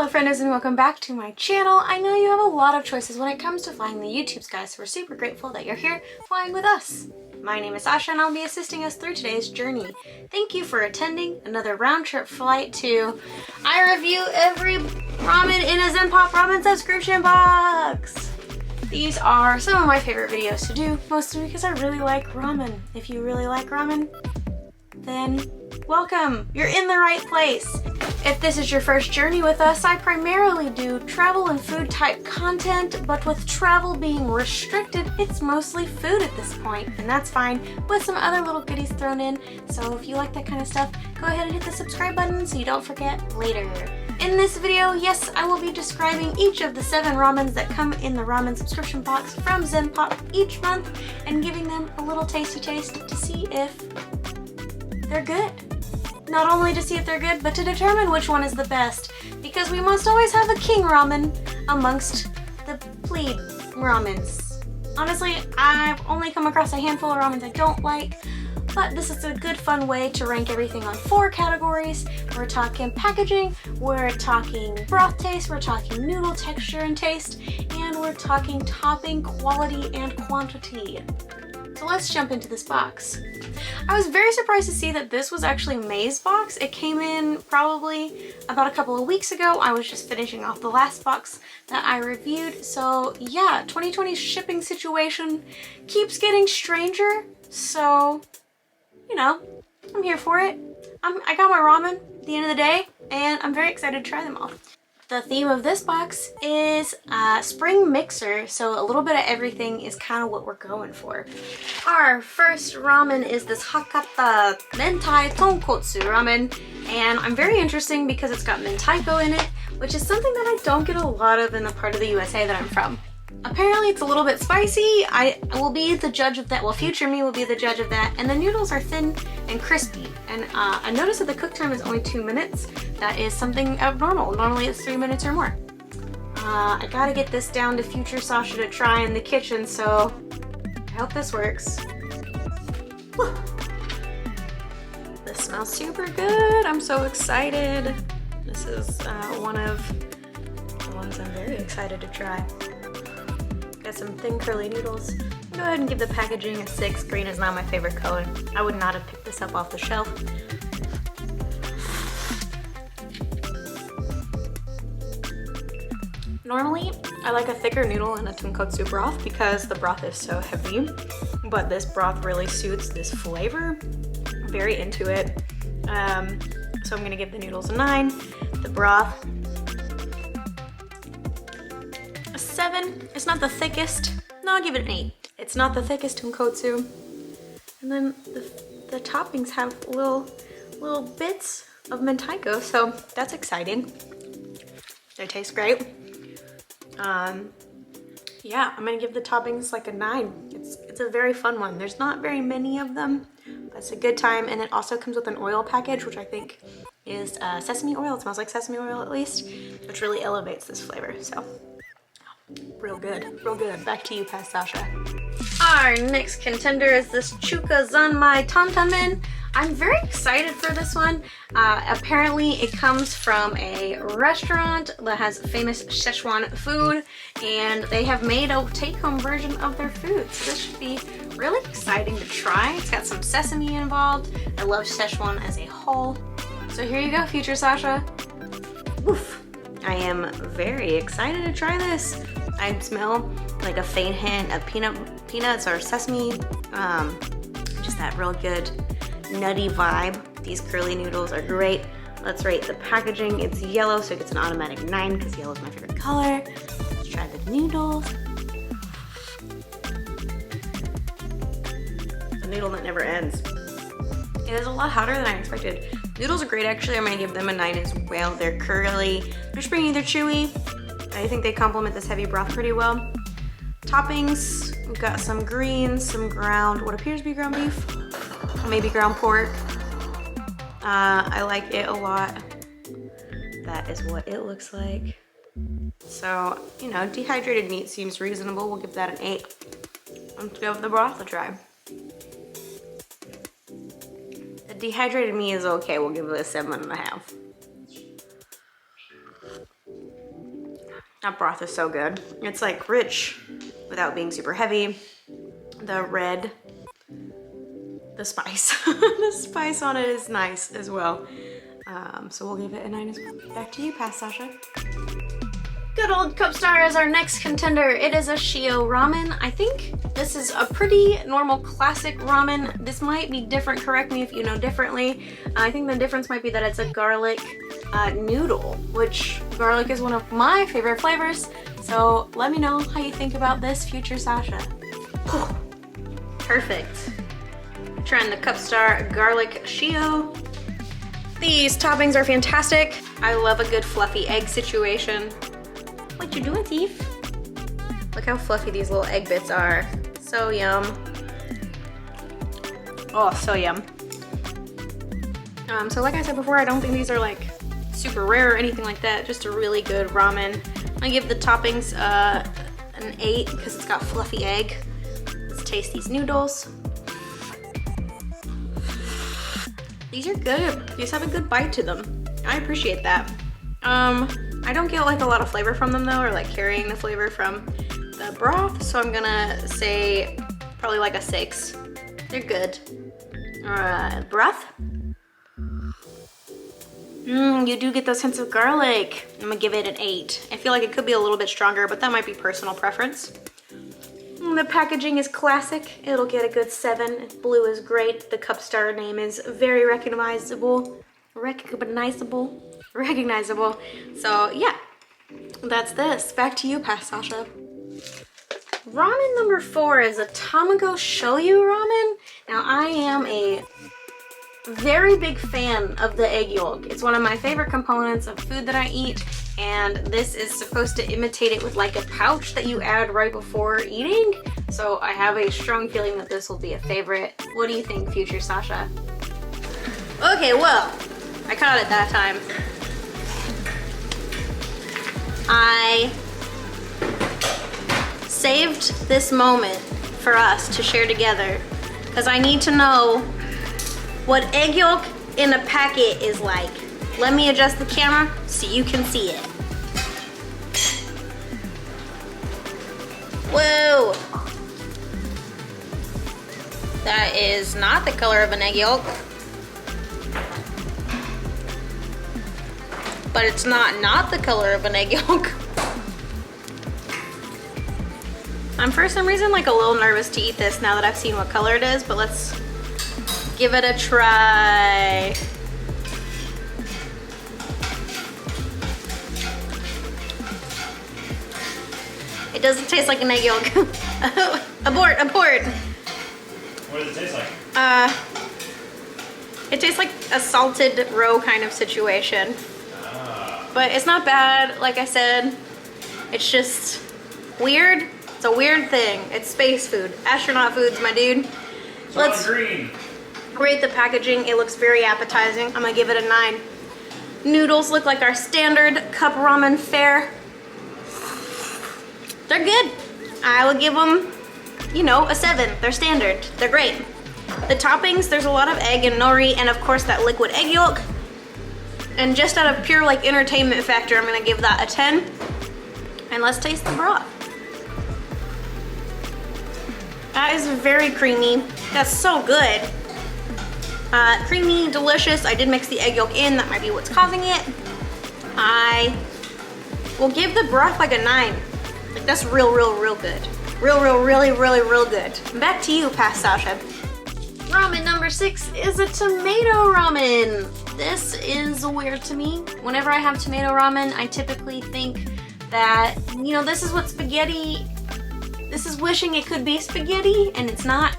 Hello friends and welcome back to my channel. I know you have a lot of choices when it comes to flying the YouTubes, guys, so we're super grateful that you're here flying with us. My name is Sasha and I'll be assisting us through today's journey. Thank you for attending another round trip flight to I review every ramen in a Zenpop ramen subscription box. These are some of my favorite videos to do, mostly because I really like ramen. If you really like ramen, then welcome, you're in the right place. If this is your first journey with us, I primarily do travel and food type content, but with travel being restricted, it's mostly food at this point, and that's fine, with some other little goodies thrown in. So if you like that kind of stuff, go ahead and hit the subscribe button so you don't forget later. In this video, yes, I will be describing each of the 7 ramens that come in the ramen subscription box from Zenpop each month and giving them a little tasty taste to see if they're good. Not only to see if they're good, but to determine which one is the best, because we must always have a king ramen amongst the plebe ramens. Honestly, I've only come across a handful of ramens I don't like, but this is a good fun way to rank everything on 4 categories. We're talking packaging, we're talking broth taste, we're talking noodle texture and taste, and we're talking topping quality and quantity. So let's jump into this box. I was very surprised to see that this was actually May's box. It came in probably about a couple of weeks ago. I was just finishing off the last box that I reviewed. So yeah, 2020 shipping situation keeps getting stranger. So, you know, I'm here for it. I got my ramen at the end of the day, and I'm very excited to try them all. The theme of this box is spring mixer, so a little bit of everything is kind of what we're going for. Our first ramen is this Hakata Mentai Tonkotsu ramen, and I'm very interested because it's got mentaiko in it, which is something that I don't get a lot of in the part of the USA that I'm from. Apparently it's a little bit spicy. I will be the judge of that. Well, future me will be the judge of that. And the noodles are thin and crispy. And I noticed that the cook time is only 2 minutes. That is something abnormal. Normally it's 3 minutes or more. I gotta get this down to future Sasha to try in the kitchen, so I hope this works. Whew. This smells super good. I'm so excited. This is one of the ones I'm very excited to try. Got some thin curly noodles. Go ahead and give the packaging a 6. Green is not my favorite color. I would not have picked this up off the shelf. Normally, I like a thicker noodle in a tonkotsu broth because the broth is so heavy, but this broth really suits this flavor. I'm very into it. So I'm gonna give the noodles a 9. The broth, 7. It's not the thickest. No, I'll give it an 8. It's not the thickest tonkotsu. And then the toppings have little bits of mentaiko, so that's exciting. They taste great. Yeah, I'm gonna give the toppings like a 9. It's a very fun one. There's not very many of them, but it's a good time. And it also comes with an oil package, which I think is sesame oil. It smells like sesame oil at least, which really elevates this flavor. So. Real good, real good. Back to you, Past Sasha. Our next contender is this Chuka Zanmai Tantanmen. I'm very excited for this one. Apparently it comes from a restaurant that has famous Szechuan food, and they have made a take-home version of their food. So this should be really exciting to try. It's got some sesame involved. I love Szechuan as a whole. So here you go, future Sasha. Woof. I am very excited to try this. I smell like a faint hint of peanuts or sesame. Just that real good nutty vibe. These curly noodles are great. Let's rate the packaging. It's yellow, so it gets an automatic 9 because yellow is my favorite color. Let's try the noodles. The noodle that never ends. It is a lot hotter than I expected. Noodles are great, actually. I'm gonna give them a 9 as well. They're curly, they're springy, they're chewy. I think they complement this heavy broth pretty well. Toppings, we've got some greens, some ground, what appears to be ground beef, maybe ground pork. I like it a lot. That is what it looks like. So, you know, dehydrated meat seems reasonable. We'll give that an 8. Let's give the broth a try. The dehydrated meat is okay. We'll give it a 7.5. That broth is so good. It's like rich without being super heavy. The red, the spice, the spice on it is nice as well. So we'll give it a 9 as well. Back to you, Pass Sasha. Good old cup star is our next contender. It is a Shio ramen. I think this is a pretty normal classic ramen. This might be different, correct me if you know differently. I think the difference might be that it's a garlic noodle, which garlic is one of my favorite flavors. So let me know how you think about this, future Sasha. Perfect. Trying the cup star garlic Shio. These toppings are fantastic. I love a good fluffy egg situation. What you doing, Thief? Look how fluffy these little egg bits are. So yum. Oh, so yum. So like I said before, I don't think these are like super rare or anything like that. Just a really good ramen. I give the toppings an 8 because it's got fluffy egg. Let's taste these noodles. These are good. These have a good bite to them. I appreciate that. I don't get like a lot of flavor from them though, or like carrying the flavor from the broth, so I'm gonna say probably like a 6. They're good. Broth. You do get those hints of garlic. I'm gonna give it an 8. I feel like it could be a little bit stronger, but that might be personal preference. The packaging is classic. It'll get a good 7. Blue is great. The cup star name is very recognizable. Recognizable. So yeah, that's this. Back to you, Pass Sasha. Ramen number 4 is a tamago shoyu ramen. Now I am a very big fan of the egg yolk. It's one of my favorite components of food that I eat, and this is supposed to imitate it with like a pouch that you add right before eating. So I have a strong feeling that this will be a favorite. What do you think, future Sasha? Okay, well, I caught it that time. I saved this moment for us to share together because I need to know what egg yolk in a packet is like. Let me adjust the camera so you can see it. Whoa! That is not the color of an egg yolk. But it's not the color of an egg yolk. I'm for some reason like a little nervous to eat this now that I've seen what color it is, but let's give it a try. It doesn't taste like an egg yolk. Abort. What does it taste like? It tastes like a salted roe kind of situation. But it's not bad, like I said. It's just weird. It's a weird thing. It's space food. Astronaut foods, my dude. Let's green. rate the packaging. It looks very appetizing. I'm gonna give it a 9. Noodles look like our standard cup ramen fare. They're good. I will give them, you know, a 7. They're standard. They're great. The toppings, there's a lot of egg and nori, and of course that liquid egg yolk. And just out of pure like entertainment factor, I'm gonna give that a 10. And let's taste the broth. That is very creamy. That's so good. Creamy, delicious. I did mix the egg yolk in. That might be what's causing it. I will give the broth like a 9. Like that's real good. Real good. Back to you, Pass Sasha. Ramen number 6 is a tomato ramen. This is weird to me. Whenever I have tomato ramen, I typically think that, you know, this is what spaghetti, this is wishing it could be spaghetti, and it's not.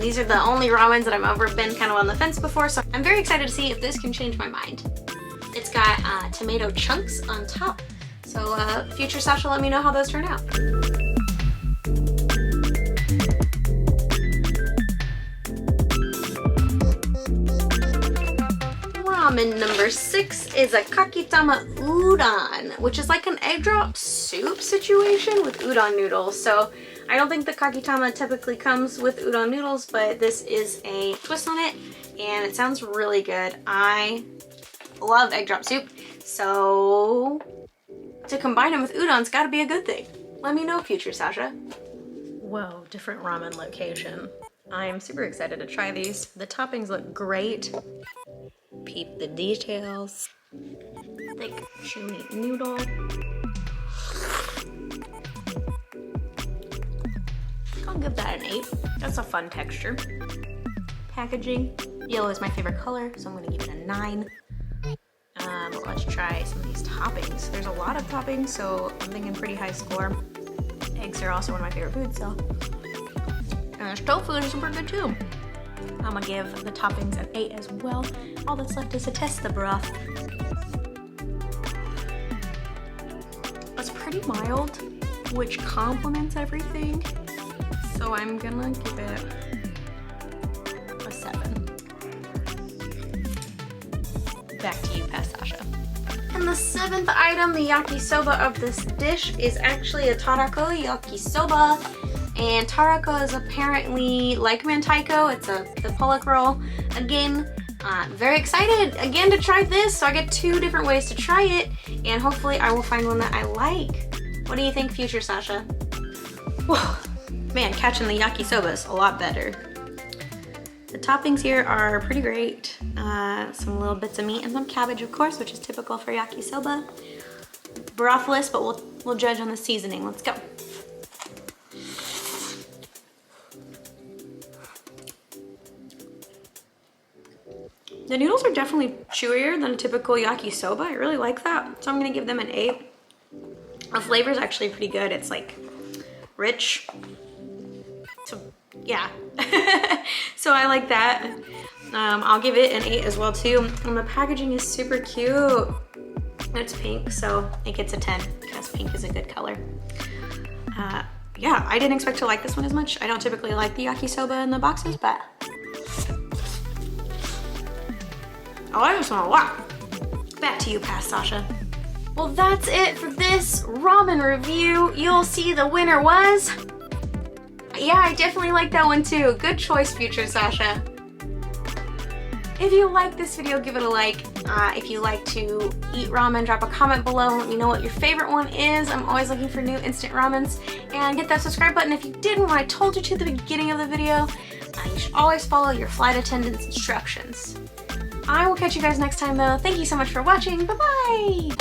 These are the only ramens that I've ever been kind of on the fence before, so I'm very excited to see if this can change my mind. It's got tomato chunks on top. So future Sasha, let me know how those turn out. Ramen number 6 is a kakitama udon, which is like an egg drop soup situation with udon noodles. So I don't think the kakitama typically comes with udon noodles, but this is a twist on it, and it sounds really good. I love egg drop soup, so to combine them with udon's gotta be a good thing. Let me know, future Sasha. Whoa, different ramen location. I'm super excited to try these. The toppings look great. Peep the details. Thick, chewy noodle. I'll give that an 8. That's a fun texture. Packaging. Yellow is my favorite color, so I'm gonna give it a 9. But let's try some of these toppings. There's a lot of toppings, so I'm thinking pretty high score. Eggs are also one of my favorite foods, so. And this tofu is super good too. I'm gonna give the toppings an 8 as well. All that's left is to test the broth. It's pretty mild, which complements everything. So I'm gonna give it a 7. Back to you, Sasha. And the 7th item, the yakisoba of this dish, is actually a tarako yakisoba. And tarako is apparently like mantaiko. It's the Pollock roll. Again, very excited again to try this. So I get 2 different ways to try it, and hopefully I will find one that I like. What do you think, future Sasha? Whoa, man, catching the yakisoba is a lot better. The toppings here are pretty great. Some little bits of meat and some cabbage, of course, which is typical for yakisoba. Brothless, but we'll judge on the seasoning. Let's go. The noodles are definitely chewier than a typical yakisoba. I really like that. So I'm gonna give them an 8. The flavor is actually pretty good. It's like rich. So yeah. So I like that. I'll give it an 8 as well too. And the packaging is super cute. It's pink, so it gets a 10 because pink is a good color. Yeah, I didn't expect to like this one as much. I don't typically like the yakisoba in the boxes, but I like this one a lot. Back to you, Sasha. Well, that's it for this ramen review. You'll see the winner was... Yeah, I definitely like that one too. Good choice, future Sasha. If you like this video, give it a like. If you like to eat ramen, drop a comment below and let me know what your favorite one is. I'm always looking for new instant ramens. And hit that subscribe button if you didn't when I told you to at the beginning of the video. You should always follow your flight attendant's instructions. I will catch you guys next time though. Thank you so much for watching. Bye-bye!